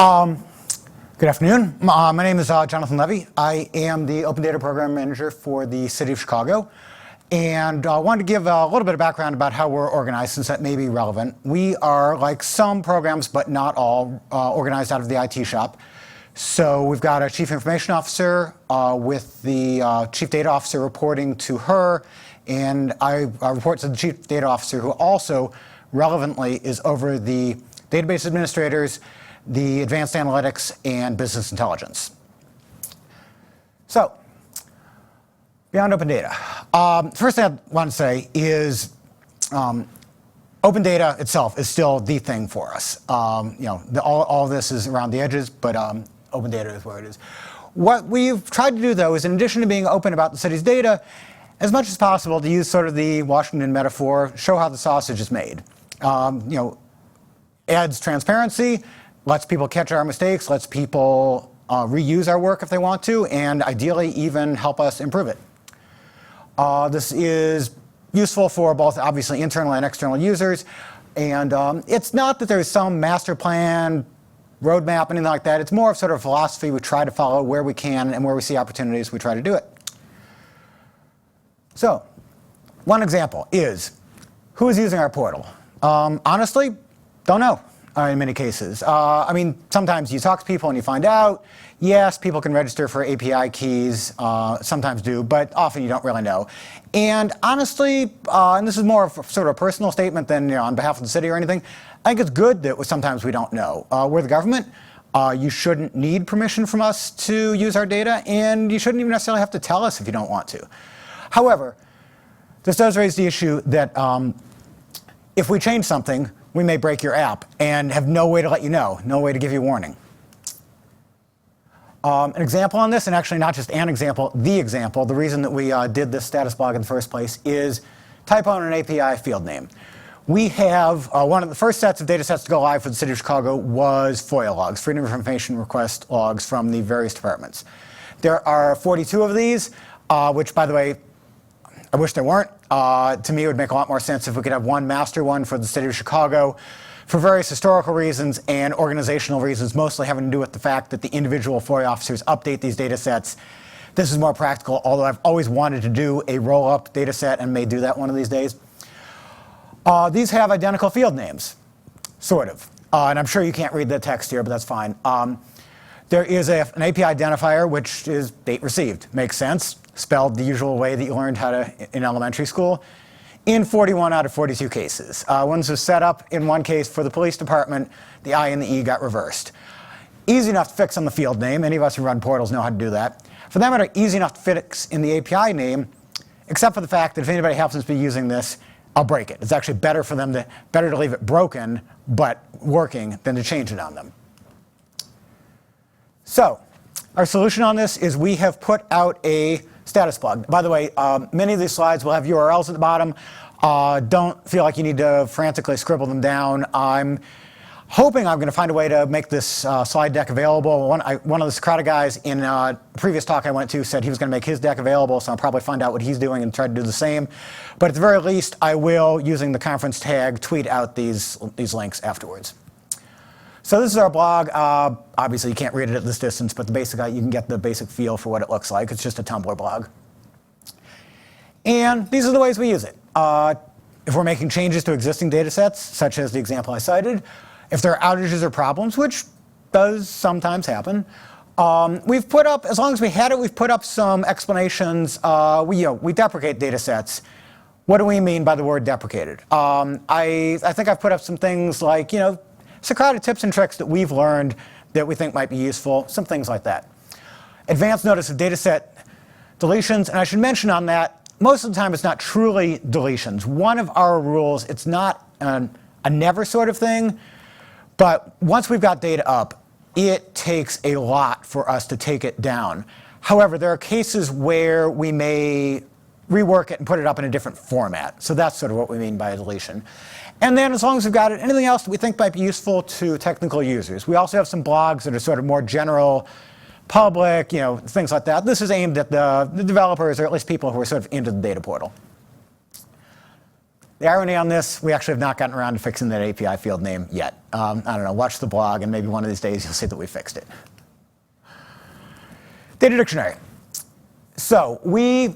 Good afternoon. My name is Jonathan Levy. I am the Open Data Program Manager for the City of Chicago. And I wanted to give a little bit of background about how we're organized, since that may be relevant. We are, like some programs, but not all, organized out of the IT shop. So we've got a Chief Information Officer with the Chief Data Officer reporting to her. And I report to the Chief Data Officer, who also relevantly is over the database administrators, the advanced analytics, and business intelligence. So, beyond open data. First thing I want to say is open data itself is still the thing for us. All of this is around the edges, but open data is where it is. What we've tried to do, though, is in addition to being open about the city's data, as much as possible to use sort of the Washington metaphor, show how the sausage is made. Adds transparency, lets people catch our mistakes, lets people reuse our work if they want to, and ideally even help us improve it. This is useful for both, obviously, internal and external users. And it's not that there's some master plan, roadmap, anything like that. It's more of sort of philosophy we try to follow where we can, and where we see opportunities, we try to do it. So, one example is, who is using our portal? Honestly, don't know. In many cases. Sometimes you talk to people and you find out, yes, people can register for API keys, sometimes do, but often you don't really know. And honestly, and this is more of sort of a personal statement than on behalf of the city or anything, I think it's good that sometimes we don't know. We're the government. You shouldn't need permission from us to use our data, and you shouldn't even necessarily have to tell us if you don't want to. However, this does raise the issue that if we change something, we may break your app and have no way to let you know, no way to give you a warning. An example on this, and actually not just an example, the reason that we did this status blog in the first place is typo in an API field name. We have one of the first sets of data sets to go live for the City of Chicago was FOIA logs, Freedom of Information Request logs from the various departments. There are 42 of these, which, by the way, I wish there weren't. To me, it would make a lot more sense if we could have one master one for the City of Chicago for various historical reasons and organizational reasons, mostly having to do with the fact that the individual FOIA officers update these data sets. This is more practical, although I've always wanted to do a roll-up data set and may do that one of these days. These have identical field names, sort of. And I'm sure you can't read the text here, but that's fine. There is an API identifier, which is date received. Makes sense. Spelled the usual way that you learned how to in elementary school, in 41 out of 42 cases. When this was set up in one case for the police department, the I and the E got reversed. Easy enough to fix on the field name. Any of us who run portals know how to do that. For that matter, easy enough to fix in the API name, except for the fact that if anybody happens to be using this, I'll break it. It's actually better for them better to leave it broken, but working, than to change it on them. So, our solution on this is we have put out a status blog. By the way, many of these slides will have URLs at the bottom. Don't feel like you need to frantically scribble them down. I'm hoping I'm going to find a way to make this slide deck available. One of the Socrata guys in a previous talk I went to said he was going to make his deck available, so I'll probably find out what he's doing and try to do the same. But at the very least, I will, using the conference tag, tweet out these links afterwards. So this is our blog. Obviously, you can't read it at this distance, but you can get the basic feel for what it looks like. It's just a Tumblr blog. And these are the ways we use it. If we're making changes to existing data sets, such as the example I cited, if there are outages or problems, which does sometimes happen, we've put up, as long as we had it, we've put up some explanations. We deprecate data sets. What do we mean by the word deprecated? I think I've put up some things like, Socrata tips and tricks that we've learned that we think might be useful, some things like that. Advanced notice of data set deletions, and I should mention on that, most of the time it's not truly deletions. One of our rules, it's not a never sort of thing, but once we've got data up, it takes a lot for us to take it down. However, there are cases where we may rework it and put it up in a different format. So that's sort of what we mean by a deletion. And then as long as we've got it, anything else that we think might be useful to technical users. We also have some blogs that are sort of more general, public, things like that. This is aimed at the developers, or at least people who are sort of into the data portal. The irony on this, we actually have not gotten around to fixing that API field name yet. I don't know, watch the blog, and maybe one of these days you'll see that we fixed it. Data dictionary. So as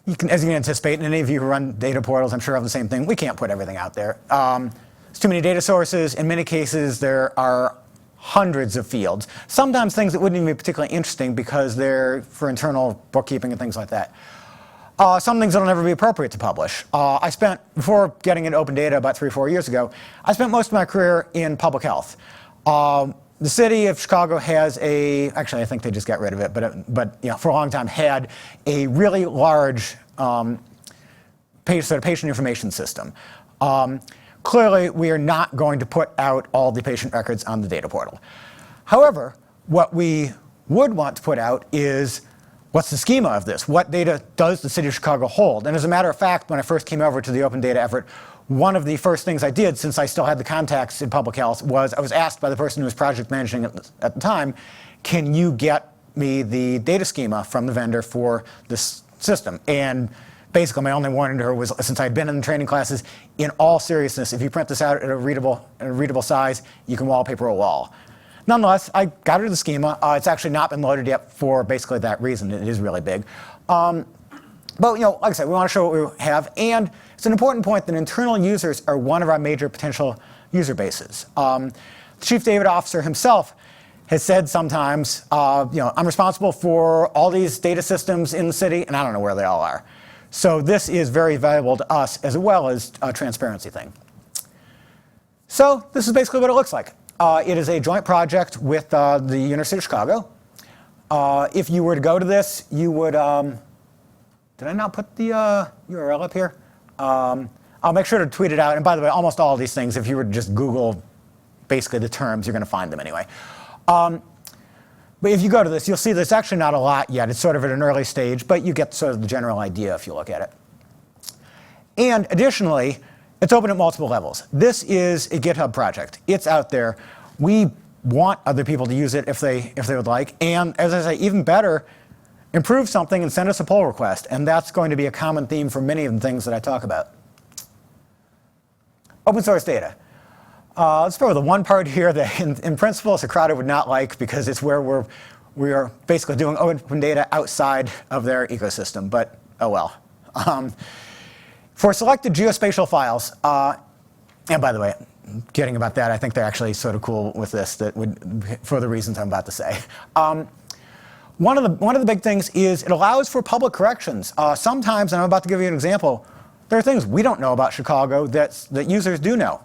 you can anticipate, and any of you who run data portals, I'm sure have the same thing, we can't put everything out there. There's too many data sources. In many cases, there are hundreds of fields. Sometimes things that wouldn't even be particularly interesting because they're for internal bookkeeping and things like that. Some things that'll never be appropriate to publish. Before getting into open data about 3 or 4 years ago, I spent most of my career in public health. The city of Chicago has actually I think they just got rid of it, but for a long time had a really large patient information system. Clearly, we are not going to put out all the patient records on the data portal. However, what we would want to put out is what's the schema of this? What data does the city of Chicago hold? And as a matter of fact, when I first came over to the open data effort, one of the first things I did, since I still had the contacts in public health, was I was asked by the person who was project managing at the time, can you get me the data schema from the vendor for this system? And basically, my only warning to her was, since I'd been in the training classes, in all seriousness, if you print this out at a readable size, you can wallpaper a wall. Nonetheless, I got her the schema. It's actually not been loaded yet for basically that reason. It is really big. But like I said, we want to show what we have. And it's an important point that internal users are one of our major potential user bases. The Chief Data Officer himself has said sometimes, I'm responsible for all these data systems in the city, and I don't know where they all are. So this is very valuable to us, as well as a transparency thing. So this is basically what it looks like. It is a joint project with the University of Chicago. If you were to go to this, you would... did I not put the URL up here? I'll make sure to tweet it out. And by the way, almost all of these things, if you were to just Google basically the terms, you're going to find them anyway. But if you go to this, you'll see there's actually not a lot yet. It's sort of at an early stage, but you get sort of the general idea if you look at it. And additionally, it's open at multiple levels. This is a GitHub project. It's out there. We want other people to use it if they would like. And as I say, even better, improve something and send us a pull request. And that's going to be a common theme for many of the things that I talk about. Open source data. Let's start with the one part here that in principle Socrata would not like, because it's where we are basically doing open data outside of their ecosystem, but oh well. For selected geospatial files, and by the way, kidding about that, I think they're actually sort of cool with this, for the reasons I'm about to say. One of the big things is it allows for public corrections. Sometimes, and I'm about to give you an example, there are things we don't know about Chicago that users do know.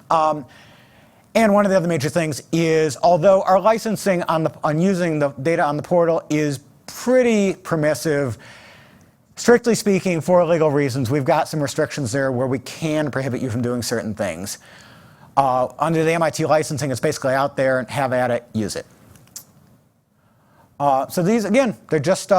And one of the other major things is, although our licensing on using the data on the portal is pretty permissive, strictly speaking, for legal reasons, we've got some restrictions there where we can prohibit you from doing certain things. Under the MIT licensing, it's basically out there, and have at it, use it. So these, again, they're just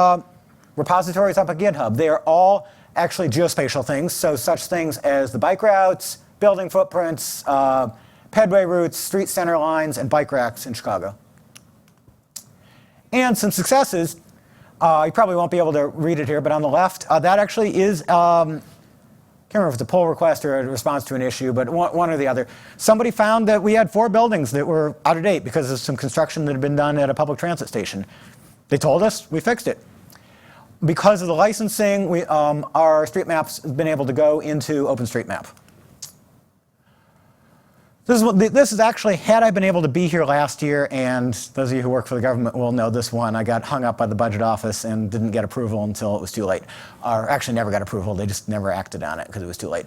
repositories up at GitHub. They are all actually geospatial things, so such things as the bike routes, building footprints, pedway routes, street center lines, and bike racks in Chicago. And some successes. You probably won't be able to read it here, but on the left, that actually is, can't remember if it's a pull request or a response to an issue, but one or the other. Somebody found that we had 4 buildings that were out of date because of some construction that had been done at a public transit station. They told us, we fixed it. Because of the licensing, our street maps have been able to go into OpenStreetMap. This is actually, had I been able to be here last year, and those of you who work for the government will know this one, I got hung up by the budget office and didn't get approval until it was too late. Or actually never got approval, they just never acted on it because it was too late.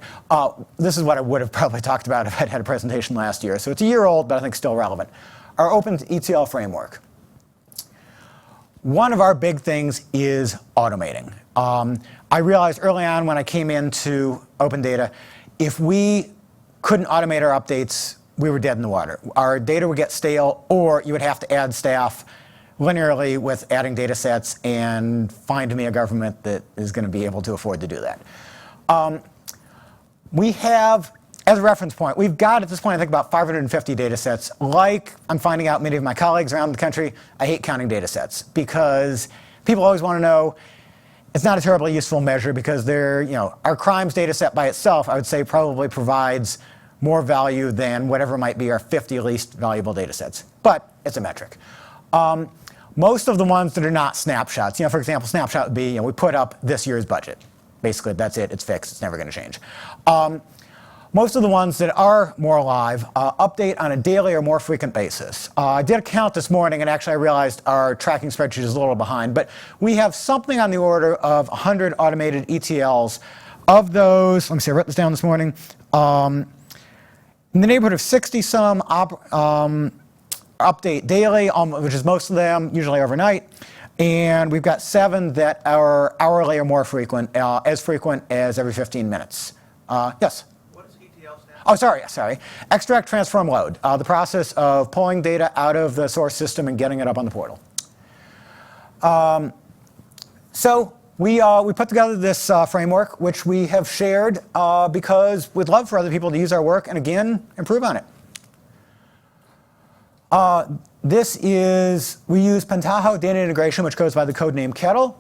This is what I would have probably talked about if I'd had a presentation last year. So it's a year old, but I think still relevant. Our Open ETL Framework. One of our big things is automating. I realized early on when I came into open data, if we couldn't automate our updates, we were dead in the water. Our data would get stale, or you would have to add staff linearly with adding data sets and find me a government that is going to be able to afford to do that. We have, as a reference point, we've got at this point I think about 550 data sets. Like I'm finding out many of my colleagues around the country, I hate counting data sets because people always want to know, it's not a terribly useful measure because our crimes data set by itself, I would say, probably provides more value than whatever might be our 50 least valuable data sets. But it's a metric. Most of the ones that are not snapshots, for example, snapshot would be, we put up this year's budget. Basically, that's it. It's fixed. It's never going to change. Most of the ones that are more alive update on a daily or more frequent basis. I did a count this morning, and actually I realized our tracking spreadsheet is a little behind. But we have something on the order of 100 automated ETLs. Of those, let me see, I wrote this down this morning, in the neighborhood of 60-some update daily, which is most of them, usually overnight. And we've got 7 that are hourly or more frequent, as frequent as every 15 minutes. Yes? What does ETL stand for? Oh, sorry. Extract, transform, load. The process of pulling data out of the source system and getting it up on the portal. So we put together this framework, which we have shared because we'd love for other people to use our work and, again, improve on it. We use Pentaho data integration, which goes by the code name Kettle.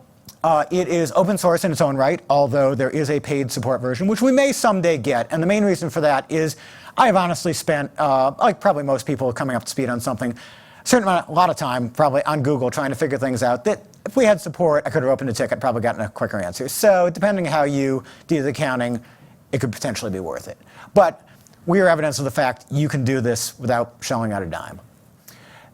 It is open source in its own right, although there is a paid support version, which we may someday get. And the main reason for that is I have honestly spent, like probably most people coming up to speed on something, a lot of time probably on Google trying to figure things out that if we had support, I could have opened a ticket, probably gotten a quicker answer. So depending on how you do the counting, it could potentially be worth it. But we are evidence of the fact you can do this without shelling out a dime.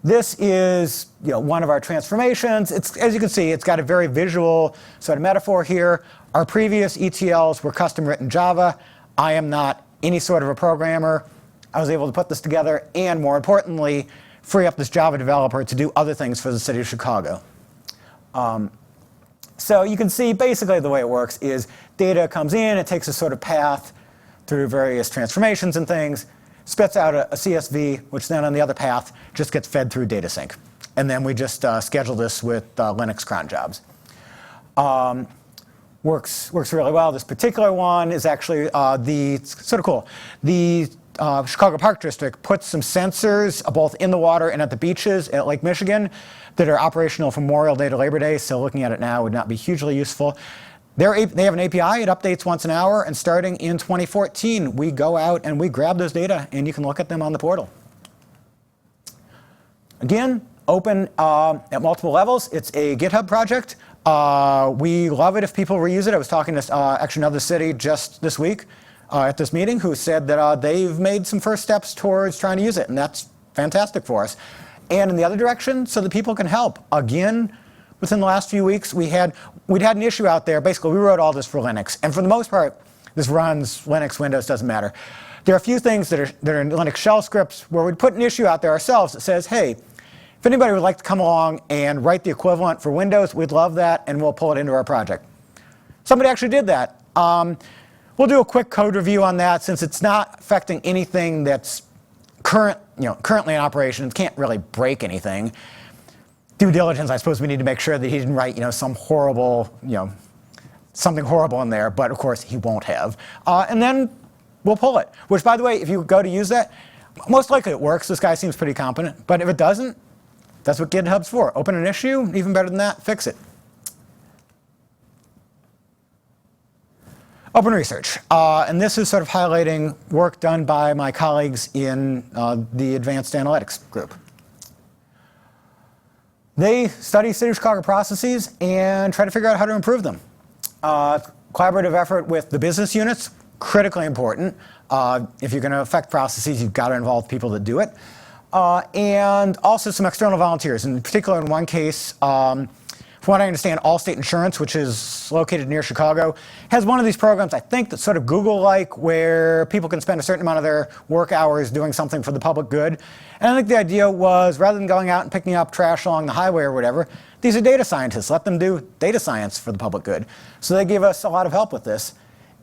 This is one of our transformations. As you can see, it's got a very visual sort of metaphor here. Our previous ETLs were custom written Java. I am not any sort of a programmer. I was able to put this together and, more importantly, free up this Java developer to do other things for the city of Chicago. So you can see basically the way it works is data comes in, it takes a sort of path through various transformations and things, spits out a CSV, which then on the other path just gets fed through data sync. And then we just schedule this with Linux cron jobs. Works really well. This particular one is actually it's sort of cool. The Chicago Park District puts some sensors both in the water and at the beaches at Lake Michigan that are operational from Memorial Day to Labor Day, so looking at it now would not be hugely useful. They have an API, it updates once an hour, and starting in 2014, we go out and we grab those data, and you can look at them on the portal. Again, open at multiple levels. It's a GitHub project. We love it if people reuse it. I was talking to actually another city just this week at this meeting who said that they've made some first steps towards trying to use it, and that's fantastic for us. And in the other direction, so that people can help. Again, within the last few weeks, we'd had an issue out there. Basically, we wrote all this for Linux. And for the most part, this runs Linux, Windows, doesn't matter. There are a few things that are in Linux shell scripts where we'd put an issue out there ourselves that says, hey, if anybody would like to come along and write the equivalent for Windows, we'd love that, and we'll pull it into our project. Somebody actually did that. We'll do a quick code review on that since it's not affecting anything that's currently in operation. It can't really break anything. Due diligence, I suppose we need to make sure that he didn't write, some horrible, something horrible in there, but of course he won't have. And then we'll pull it, which by the way, if you go to use that, most likely it works. This guy seems pretty competent, but if it doesn't, that's what GitHub's for. Open an issue, even better than that, fix it. OpenResearch, and this is sort of highlighting work done by my colleagues in the advanced analytics group. They study City of Chicago processes and try to figure out how to improve them. Collaborative effort with the business units, critically important. If you're going to affect processes, you've got to involve people that do it. And also some external volunteers. In particular, in one case, from what I understand, Allstate Insurance, which is located near Chicago, has one of these programs, I think, that's sort of Google-like, where people can spend a certain amount of their work hours doing something for the public good. And I think the idea was, rather than going out and picking up trash along the highway or whatever, these are data scientists. Let them do data science for the public good. So they gave us a lot of help with this.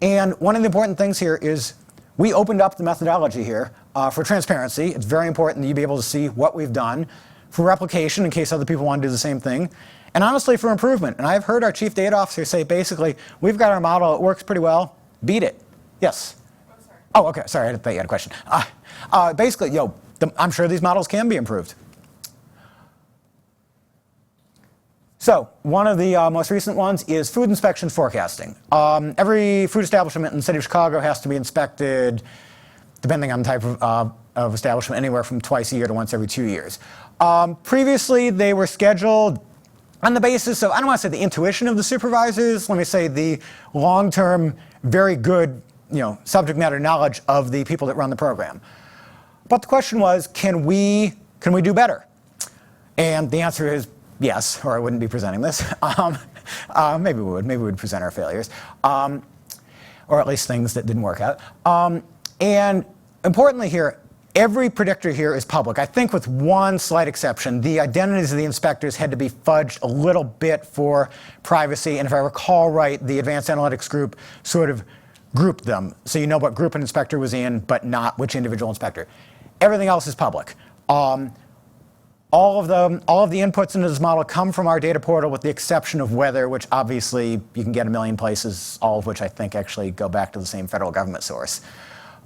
And one of the important things here is we opened up the methodology here for transparency. It's very important that you be able to see what we've done, for replication in case other people want to do the same thing, and honestly for improvement. And I've heard our chief data officer say basically, we've got our model, it works pretty well, beat it. Yes? Oh, sorry. Oh, okay, sorry, I didn't think you had a question. Basically, I'm sure these models can be improved. So one of the most recent ones is food inspection forecasting. Every food establishment in the city of Chicago has to be inspected, depending on the type of establishment, anywhere from twice a year to once every 2 years. Previously, they were scheduled on the basis of, I don't want to say the intuition of the supervisors, let me say the long-term, very good subject matter knowledge of the people that run the program. But the question was, can we do better? And the answer is yes, or I wouldn't be presenting this. Maybe we would. Maybe we would present our failures, or at least things that didn't work out. And importantly here, every predictor here is public. I think with one slight exception, the identities of the inspectors had to be fudged a little bit for privacy. And if I recall right, the advanced analytics group sort of grouped them. So you know what group an inspector was in, but not which individual inspector. Everything else is public. All of the inputs into this model come from our data portal with the exception of weather, which obviously you can get a million places, all of which I think actually go back to the same federal government source.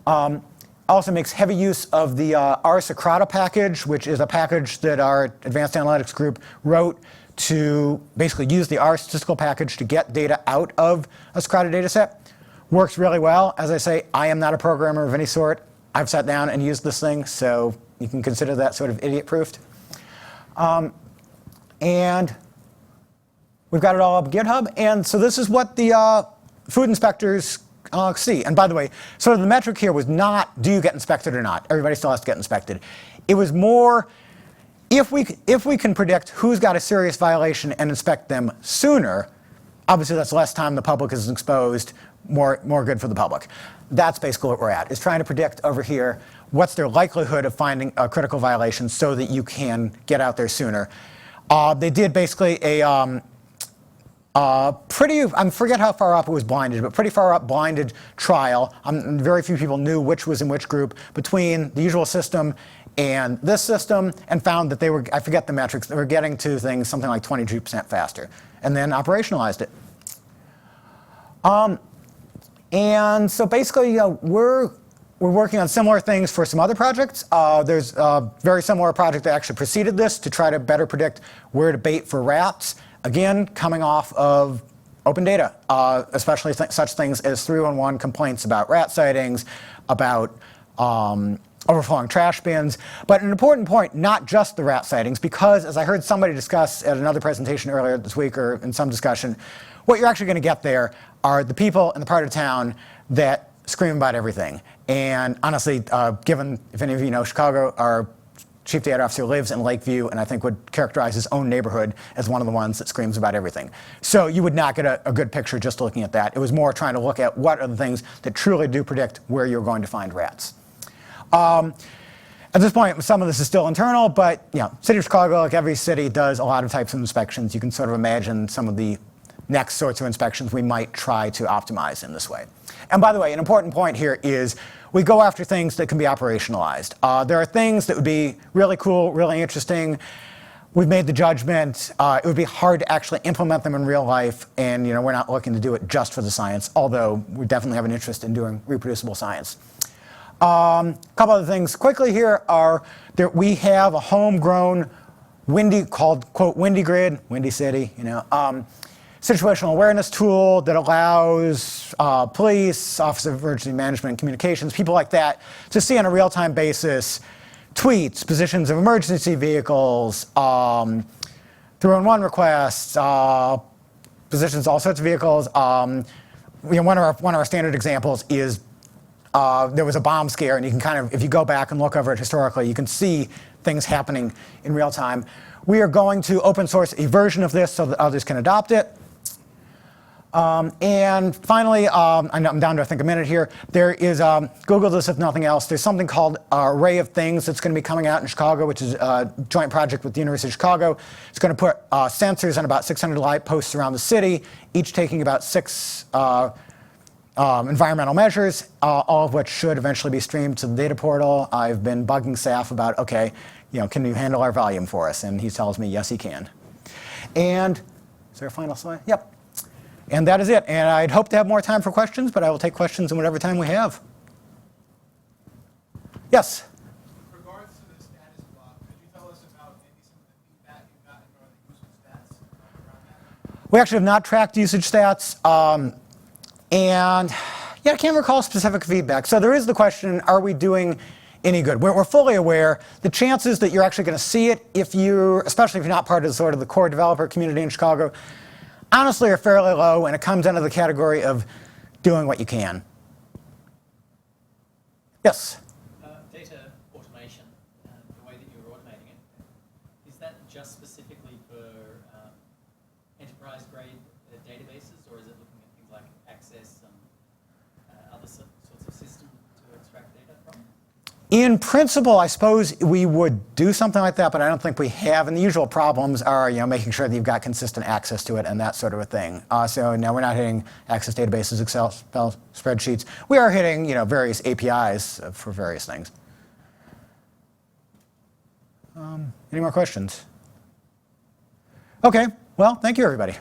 Also makes heavy use of the R Socrata package, which is a package that our advanced analytics group wrote to basically use the R statistical package to get data out of a Socrata data set. Works really well. As I say, I am not a programmer of any sort. I've sat down and used this thing, so you can consider that sort of idiot-proofed. And we've got it all up GitHub. And so this is what the food inspectors see. And by the way, sort of the metric here was not, do you get inspected or not? Everybody still has to get inspected. It was more, if we can predict who's got a serious violation and inspect them sooner, obviously that's less time the public is exposed, more good for the public. That's basically what we're at, is trying to predict over here what's their likelihood of finding a critical violation so that you can get out there sooner. They did basically a I forget how far up it was blinded, but pretty far up blinded trial. Very few people knew which was in which group between the usual system and this system, and found that they were, I forget the metrics, they were getting to things something like 22% faster, and then operationalized it. And so basically, we're working on similar things for some other projects. There's a very similar project that actually preceded this to try to better predict where to bait for rats. Again, coming off of open data, especially such things as 311 complaints about rat sightings, about overflowing trash bins. But an important point, not just the rat sightings, because as I heard somebody discuss at another presentation earlier this week or in some discussion, what you're actually going to get there are the people in the part of town that scream about everything. And honestly, given, if any of you know Chicago, our chief data officer lives in Lakeview, and I think would characterize his own neighborhood as one of the ones that screams about everything. So you would not get a good picture just looking at that. It was more trying to look at what are the things that truly do predict where you're going to find rats. At this point, some of this is still internal, but City of Chicago, like every city, does a lot of types of inspections. You can sort of imagine some of the next sorts of inspections we might try to optimize in this way. And by the way, an important point here is we go after things that can be operationalized. There are things that would be really cool, really interesting. We've made the judgment. It would be hard to actually implement them in real life, and we're not looking to do it just for the science, although we definitely have an interest in doing reproducible science. A couple other things quickly here are that we have a homegrown called, quote, Windy Grid, Windy City, situational awareness tool that allows police, Office of Emergency Management and Communications, people like that, to see on a real-time basis tweets, positions of emergency vehicles, 311 requests, positions, all sorts of vehicles. One of our standard examples is there was a bomb scare, and you can kind of, if you go back and look over it historically, you can see things happening in real time. We are going to open source a version of this so that others can adopt it. And finally, I'm down to I think a minute here. There is, Google this if nothing else, there's something called Array of Things that's going to be coming out in Chicago, which is a joint project with the University of Chicago. It's going to put sensors on about 600 light posts around the city, each taking about 6 environmental measures, all of which should eventually be streamed to the data portal. I've been bugging staff about, okay, can you handle our volume for us? And he tells me, yes, he can. And is there a final slide? Yep. And that is it. And I'd hope to have more time for questions, but I will take questions in whatever time we have. Yes? With regards to the status block, could you tell us about maybe some of the feedback you've gotten or the useful stats We actually have not tracked usage stats. And yeah, I can't recall specific feedback. So there is the question, are we doing any good? We're fully aware. The chances that you're actually going to see it, especially if you're not part of the core developer community in Chicago, honestly are fairly low, and it comes under the category of doing what you can. Yes? Data automation, the way that you're automating it, is that just specifically for enterprise-grade databases, or is it looking at things like Access and other sorts of systems to extract data from? In principle, I suppose we would do something like that, but I don't think we have. And the usual problems are, making sure that you've got consistent access to it and that sort of a thing. So no, we're not hitting Access databases, Excel spreadsheets. We are hitting, various APIs for various things. Any more questions? Okay. Well, thank you, everybody.